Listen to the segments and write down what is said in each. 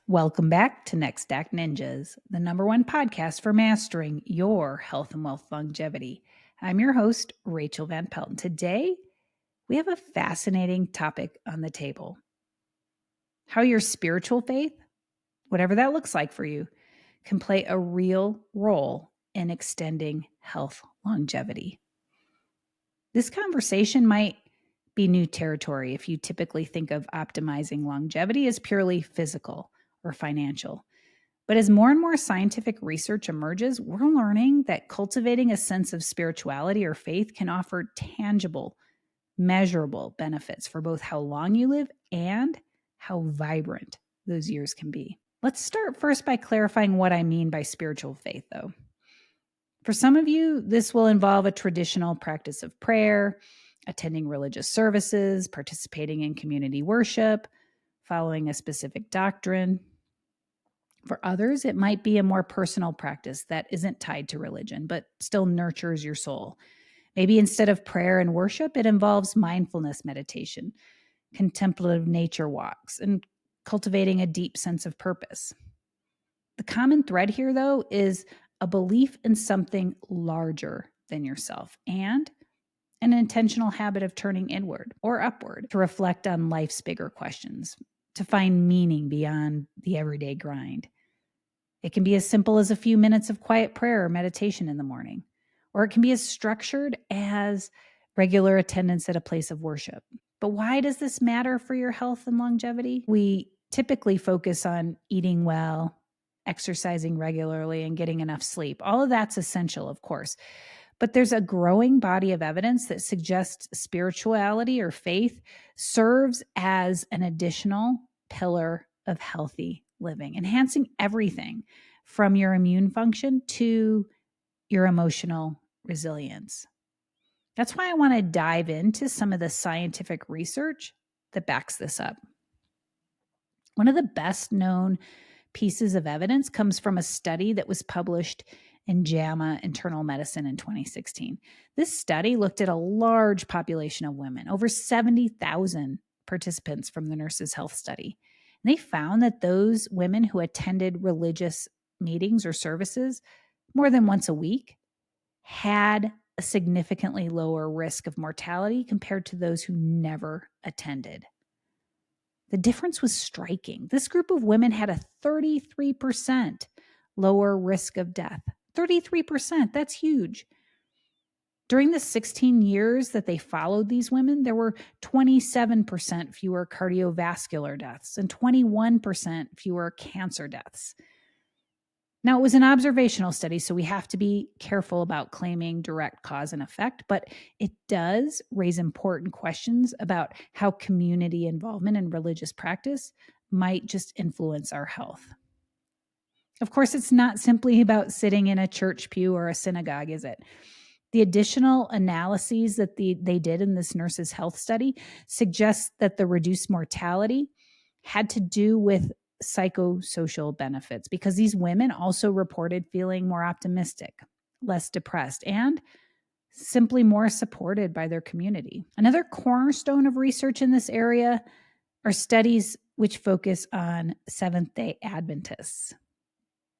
Welcome back to Next Act Ninjas, the #1 podcast for mastering your health and wealth longevity. I'm your host, Rachael Van Pelt, and today we have a fascinating topic on the table. How your spiritual faith, whatever that looks like for you, can play a real role in extending health longevity. This conversation might be new territory if you typically think of optimizing longevity as purely physical or financial. But as more and more scientific research emerges, we're learning that cultivating a sense of spirituality or faith can offer tangible, measurable benefits for both how long you live and how vibrant those years can be. Let's start first by clarifying what I mean by spiritual faith, though. For some of you, this will involve a traditional practice of prayer, attending religious services, participating in community worship, following a specific doctrine. For others, it might be a more personal practice that isn't tied to religion, but still nurtures your soul. Maybe instead of prayer and worship, it involves mindfulness meditation, contemplative nature walks, and cultivating a deep sense of purpose. The common thread here, though, is a belief in something larger than yourself and an intentional habit of turning inward or upward to reflect on life's bigger questions, to find meaning beyond the everyday grind. It can be as simple as a few minutes of quiet prayer or meditation in the morning, or it can be as structured as regular attendance at a place of worship. But why does this matter for your health and longevity? We typically focus on eating well, exercising regularly, and getting enough sleep. All of that's essential, of course. But there's a growing body of evidence that suggests spirituality or faith serves as an additional pillar of healthy living, enhancing everything from your immune function to your emotional resilience. That's why I want to dive into some of the scientific research that backs this up. One of the best known pieces of evidence comes from a study that was published in JAMA Internal Medicine in 2016. This study looked at a large population of women, over 70,000 participants from the Nurses' Health Study. And they found that those women who attended religious meetings or services more than once a week had a significantly lower risk of mortality compared to those who never attended. The difference was striking. This group of women had a 33% lower risk of death. 33%, that's huge. During the 16 years that they followed these women, there were 27% fewer cardiovascular deaths and 21% fewer cancer deaths. Now, it was an observational study, so we have to be careful about claiming direct cause and effect, but it does raise important questions about how community involvement in religious practice might just influence our health. Of course, it's not simply about sitting in a church pew or a synagogue, is it? The additional analyses that they did in this Nurses' Health Study suggest that the reduced mortality had to do with psychosocial benefits because these women also reported feeling more optimistic, less depressed, and simply more supported by their community. Another cornerstone of research in this area are studies which focus on Seventh-Day Adventists.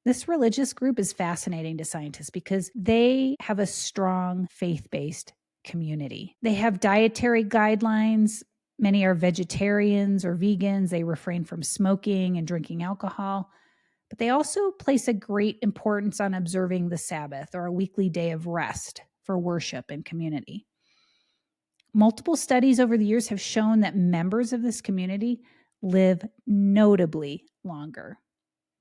This religious group is fascinating to scientists because they have a strong faith-based community. They have dietary guidelines. Many are vegetarians or vegans. They refrain from smoking and drinking alcohol. But they also place a great importance on observing the Sabbath or a weekly day of rest for worship and community. Multiple studies over the years have shown that members of this community live notably longer.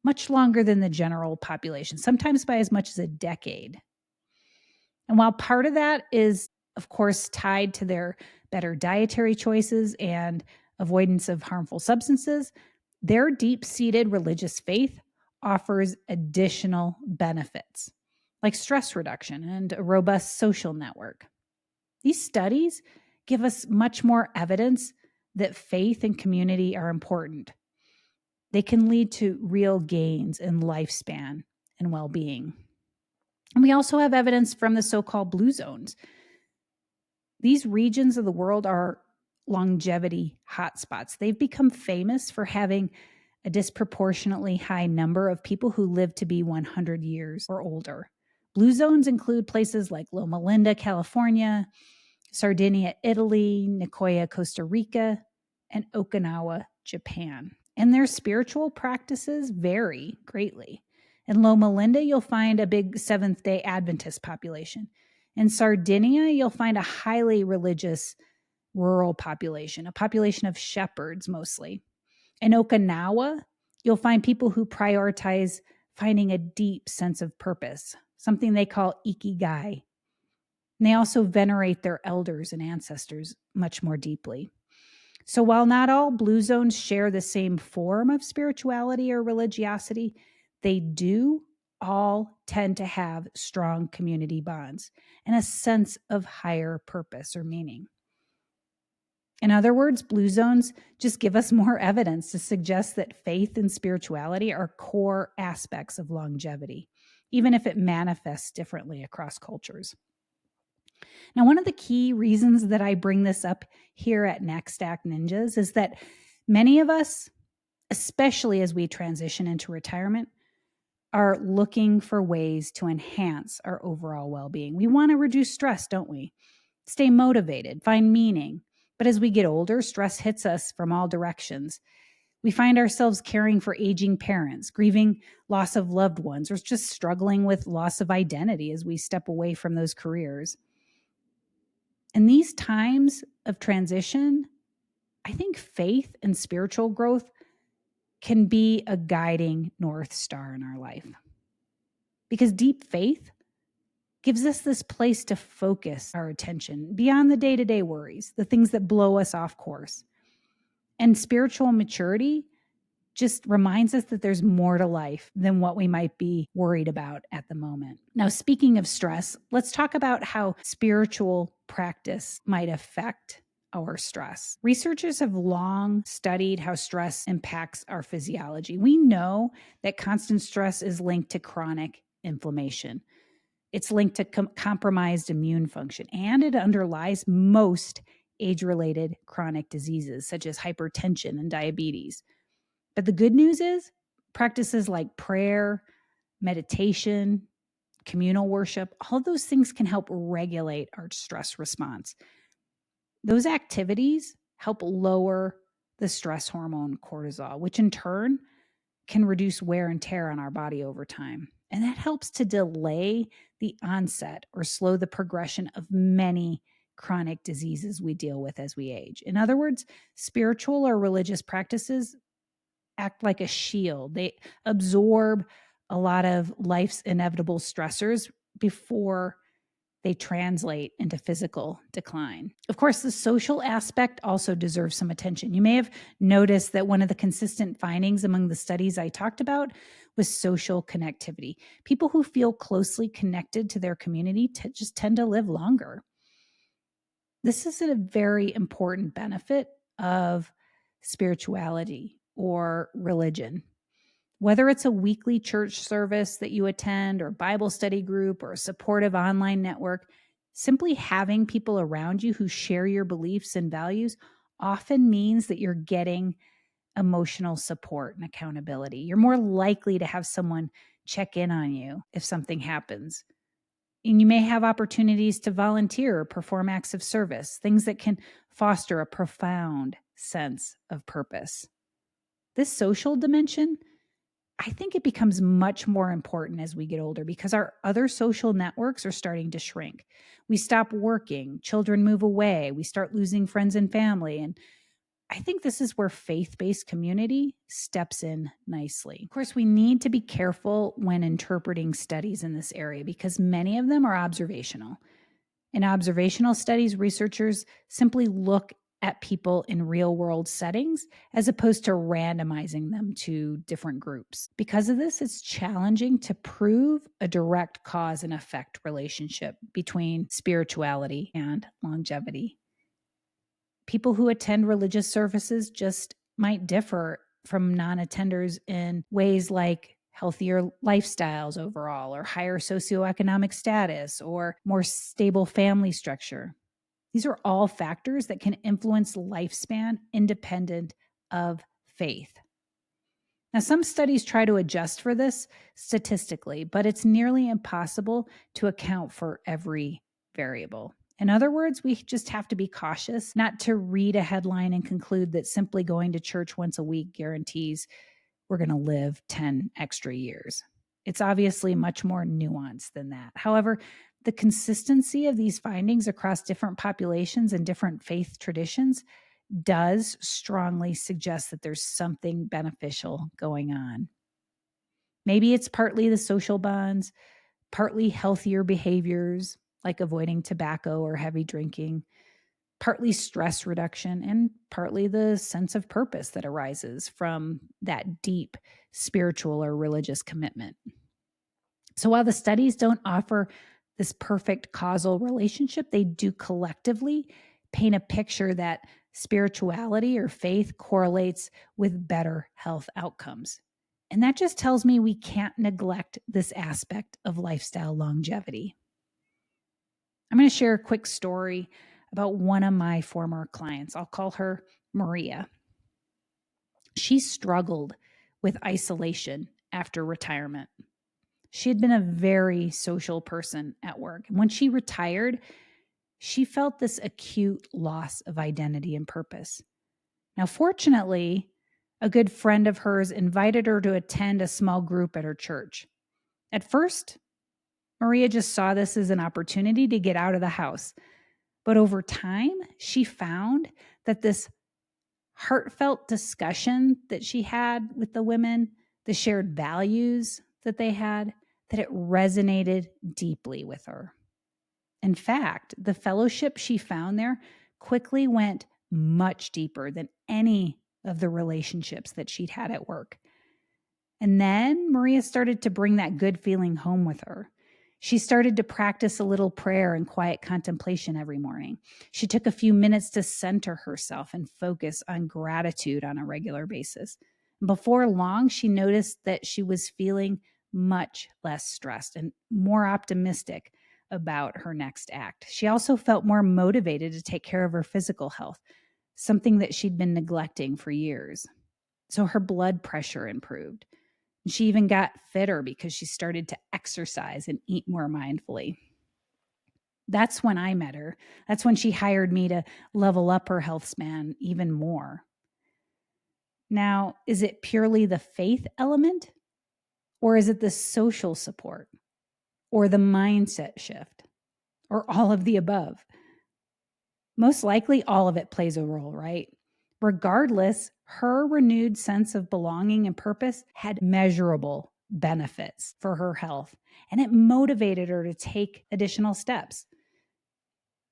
Much longer than the general population, sometimes by as much as a decade. And while part of that is, of course, tied to their better dietary choices and avoidance of harmful substances, their deep-seated religious faith offers additional benefits, like stress reduction and a robust social network. These studies give us much more evidence that faith and community are important. They can lead to real gains in lifespan and well-being. And we also have evidence from the so-called blue zones. These regions of the world are longevity hotspots. They've become famous for having a disproportionately high number of people who live to be 100 years or older. Blue zones include places like Loma Linda, California, Sardinia, Italy, Nicoya, Costa Rica, and Okinawa, Japan. And their spiritual practices vary greatly. In Loma Linda, you'll find a big Seventh-Day Adventist population. In Sardinia, you'll find a highly religious rural population, a population of shepherds mostly. In Okinawa, you'll find people who prioritize finding a deep sense of purpose, something they call ikigai. And they also venerate their elders and ancestors much more deeply. So while not all blue zones share the same form of spirituality or religiosity, they do all tend to have strong community bonds and a sense of higher purpose or meaning. In other words, blue zones just give us more evidence to suggest that faith and spirituality are core aspects of longevity, even if it manifests differently across cultures. Now, one of the key reasons that I bring this up here at Next Act Ninjas is that many of us, especially as we transition into retirement, are looking for ways to enhance our overall well-being. We want to reduce stress, don't we? Stay motivated, find meaning. But as we get older, stress hits us from all directions. We find ourselves caring for aging parents, grieving loss of loved ones, or just struggling with loss of identity as we step away from those careers. In these times of transition, I think faith and spiritual growth can be a guiding North Star in our life. Because deep faith gives us this place to focus our attention beyond the day-to-day worries, the things that blow us off course. And spiritual maturity just reminds us that there's more to life than what we might be worried about at the moment. Now, speaking of stress, let's talk about how spiritual practice might affect our stress. Researchers have long studied how stress impacts our physiology. We know that constant stress is linked to chronic inflammation. It's linked to compromised immune function, and it underlies most age-related chronic diseases such as hypertension and diabetes. But the good news is practices like prayer, meditation, communal worship, all of those things can help regulate our stress response. Those activities help lower the stress hormone cortisol, which in turn can reduce wear and tear on our body over time. And that helps to delay the onset or slow the progression of many chronic diseases we deal with as we age. In other words, spiritual or religious practices act like a shield. They absorb a lot of life's inevitable stressors before they translate into physical decline. Of course, the social aspect also deserves some attention. You may have noticed that one of the consistent findings among the studies I talked about was social connectivity. People who feel closely connected to their community just tend to live longer. This is a very important benefit of spirituality or religion. Whether it's a weekly church service that you attend or Bible study group or a supportive online network, simply having people around you who share your beliefs and values often means that you're getting emotional support and accountability. You're more likely to have someone check in on you if something happens. And you may have opportunities to volunteer or perform acts of service, things that can foster a profound sense of purpose. This social dimension, I think it becomes much more important as we get older because our other social networks are starting to shrink. We stop working, children move away, we start losing friends and family. And I think this is where faith-based community steps in nicely. Of course, we need to be careful when interpreting studies in this area because many of them are observational. In observational studies, researchers simply look at people in real-world settings as opposed to randomizing them to different groups. Because of this, it's challenging to prove a direct cause and effect relationship between spirituality and longevity. People who attend religious services just might differ from non-attenders in ways like healthier lifestyles overall, or higher socioeconomic status, or more stable family structure. These are all factors that can influence lifespan independent of faith. Now, some studies try to adjust for this statistically, but it's nearly impossible to account for every variable. In other words, we just have to be cautious not to read a headline and conclude that simply going to church once a week guarantees we're going to live 10 extra years. It's obviously much more nuanced than that. However, the consistency of these findings across different populations and different faith traditions does strongly suggest that there's something beneficial going on. Maybe it's partly the social bonds, partly healthier behaviors like avoiding tobacco or heavy drinking, partly stress reduction, and partly the sense of purpose that arises from that deep spiritual or religious commitment. So while the studies don't offer this perfect causal relationship, they do collectively paint a picture that spirituality or faith correlates with better health outcomes. And that just tells me we can't neglect this aspect of lifestyle longevity. I'm going to share a quick story about one of my former clients. I'll call her Maria. She struggled with isolation after retirement. She had been a very social person at work. And when she retired, she felt this acute loss of identity and purpose. Now, fortunately, a good friend of hers invited her to attend a small group at her church. At first, Maria just saw this as an opportunity to get out of the house. But over time, she found that this heartfelt discussion that she had with the women, the shared values that they had, that it resonated deeply with her. In fact, the fellowship she found there quickly went much deeper than any of the relationships that she'd had at work. And then Maria started to bring that good feeling home with her. She started to practice a little prayer and quiet contemplation every morning. She took a few minutes to center herself and focus on gratitude on a regular basis. Before long, she noticed that she was feeling much less stressed and more optimistic about her next act. She also felt more motivated to take care of her physical health, something that she'd been neglecting for years. So her blood pressure improved. She even got fitter because she started to exercise and eat more mindfully. That's when I met her. That's when she hired me to level up her health span even more. Now, is it purely the faith element? Or is it the social support? Or the mindset shift? Or all of the above? Most likely, all of it plays a role, right? Regardless, her renewed sense of belonging and purpose had measurable benefits for her health, and it motivated her to take additional steps.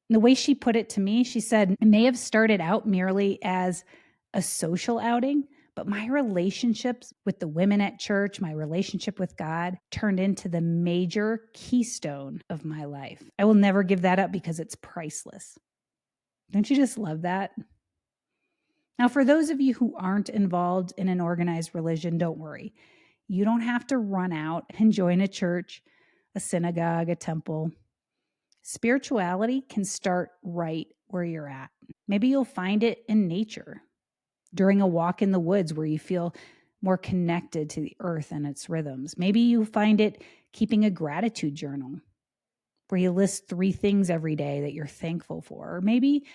The way she put it to me, she said, it may have started out merely as a social outing, but my relationships with the women at church, my relationship with God, turned into the major keystone of my life. I will never give that up because it's priceless. Don't you just love that? Now, for those of you who aren't involved in an organized religion, don't worry. You don't have to run out and join a church, a synagogue, a temple. Spirituality can start right where you're at. Maybe you'll find it in nature, during a walk in the woods where you feel more connected to the earth and its rhythms. Maybe you find it keeping a gratitude journal where you list 3 things every day that you're thankful for. Or maybe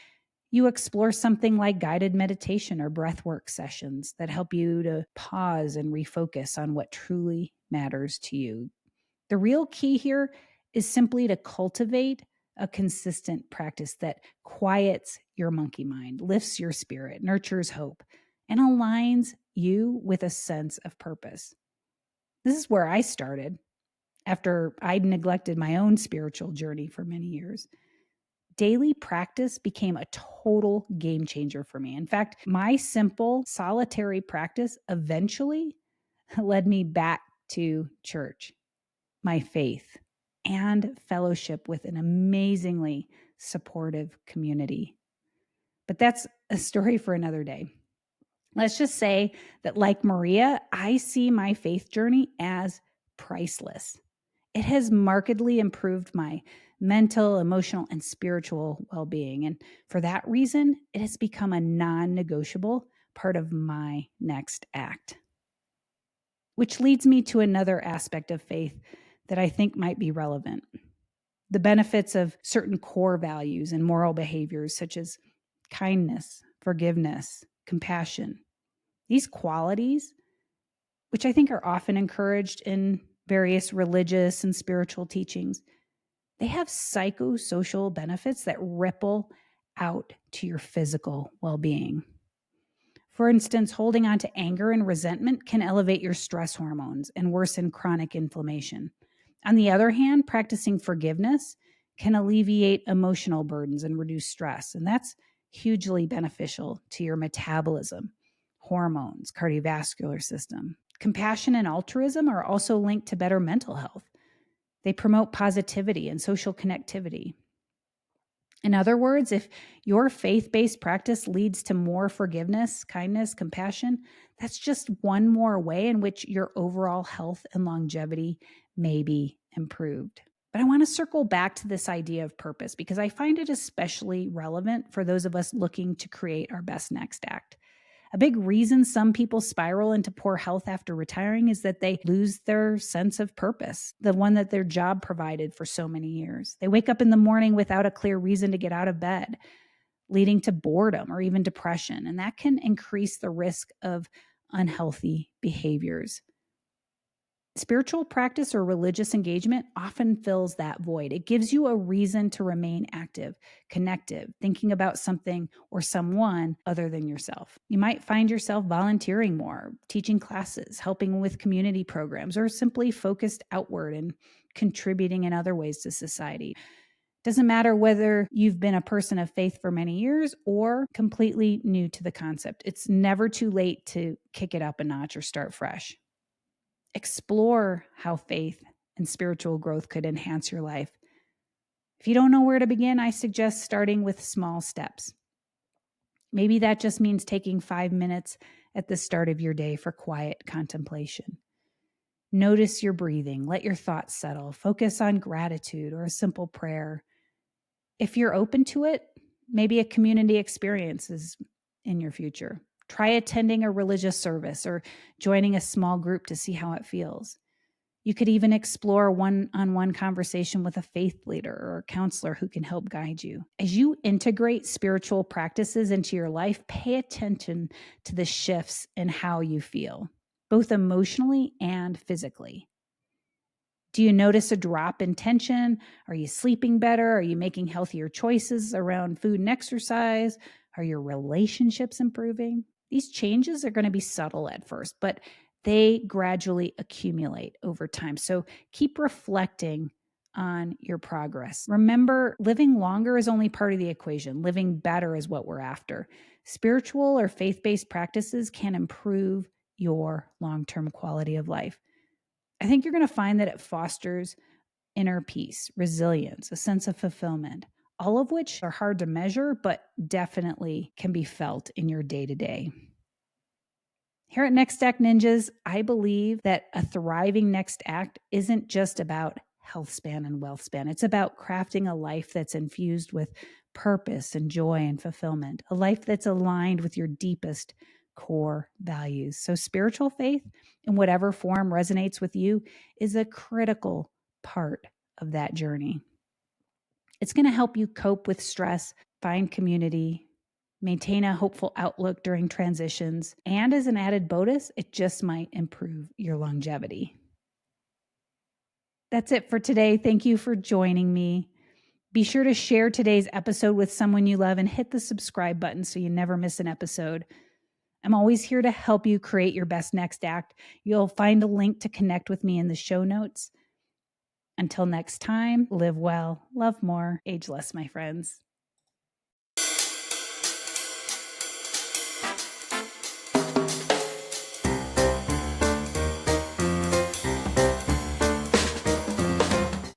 you explore something like guided meditation or breathwork sessions that help you to pause and refocus on what truly matters to you. The real key here is simply to cultivate a consistent practice that quiets your monkey mind, lifts your spirit, nurtures hope, and aligns you with a sense of purpose. This is where I started after I'd neglected my own spiritual journey for many years. Daily practice became a total game changer for me. In fact, my simple solitary practice eventually led me back to church, my faith, and fellowship with an amazingly supportive community. But that's a story for another day. Let's just say that, like Maria, I see my faith journey as priceless. It has markedly improved my mental, emotional, and spiritual well-being. And for that reason, it has become a non-negotiable part of my next act. Which leads me to another aspect of faith that I think might be relevant. The benefits of certain core values and moral behaviors such as kindness, forgiveness, compassion. These qualities, which I think are often encouraged in various religious and spiritual teachings, they have psychosocial benefits that ripple out to your physical well-being. For instance, holding on to anger and resentment can elevate your stress hormones and worsen chronic inflammation. On the other hand, practicing forgiveness can alleviate emotional burdens and reduce stress, and that's hugely beneficial to your metabolism, hormones, cardiovascular system. Compassion and altruism are also linked to better mental health. They promote positivity and social connectivity. In other words, if your faith-based practice leads to more forgiveness, kindness, compassion, that's just one more way in which your overall health and longevity may be improved. But I want to circle back to this idea of purpose because I find it especially relevant for those of us looking to create our best next act. A big reason some people spiral into poor health after retiring is that they lose their sense of purpose, the one that their job provided for so many years. They wake up in the morning without a clear reason to get out of bed, leading to boredom or even depression, and that can increase the risk of unhealthy behaviors. Spiritual practice or religious engagement often fills that void. It gives you a reason to remain active, connected, thinking about something or someone other than yourself. You might find yourself volunteering more, teaching classes, helping with community programs, or simply focused outward and contributing in other ways to society. Doesn't matter whether you've been a person of faith for many years or completely new to the concept. It's never too late to kick it up a notch or start fresh. Explore how faith and spiritual growth could enhance your life. If you don't know where to begin, I suggest starting with small steps. Maybe that just means taking 5 minutes at the start of your day for quiet contemplation. Notice your breathing, let your thoughts settle, focus on gratitude or a simple prayer. If you're open to it, maybe a community experience is in your future. Try attending a religious service or joining a small group to see how it feels. You could even explore one-on-one conversation with a faith leader or a counselor who can help guide you. As you integrate spiritual practices into your life, pay attention to the shifts in how you feel, both emotionally and physically. Do you notice a drop in tension? Are you sleeping better? Are you making healthier choices around food and exercise? Are your relationships improving? These changes are going to be subtle at first, but they gradually accumulate over time. So keep reflecting on your progress. Remember, living longer is only part of the equation. Living better is what we're after. Spiritual or faith-based practices can improve your long-term quality of life. I think you're going to find that it fosters inner peace, resilience, a sense of fulfillment, all of which are hard to measure, but definitely can be felt in your day-to-day. Here at Next Act Ninjas, I believe that a thriving next act isn't just about health span and wealth span. It's about crafting a life that's infused with purpose and joy and fulfillment, a life that's aligned with your deepest core values. So spiritual faith, in whatever form resonates with you, is a critical part of that journey. It's going to help you cope with stress, find community, maintain a hopeful outlook during transitions, and as an added bonus, it just might improve your longevity. That's it for today. Thank you for joining me. Be sure to share today's episode with someone you love and hit the subscribe button so you never miss an episode. I'm always here to help you create your best next act. You'll find a link to connect with me in the show notes. Until next time, live well, love more, age less, my friends.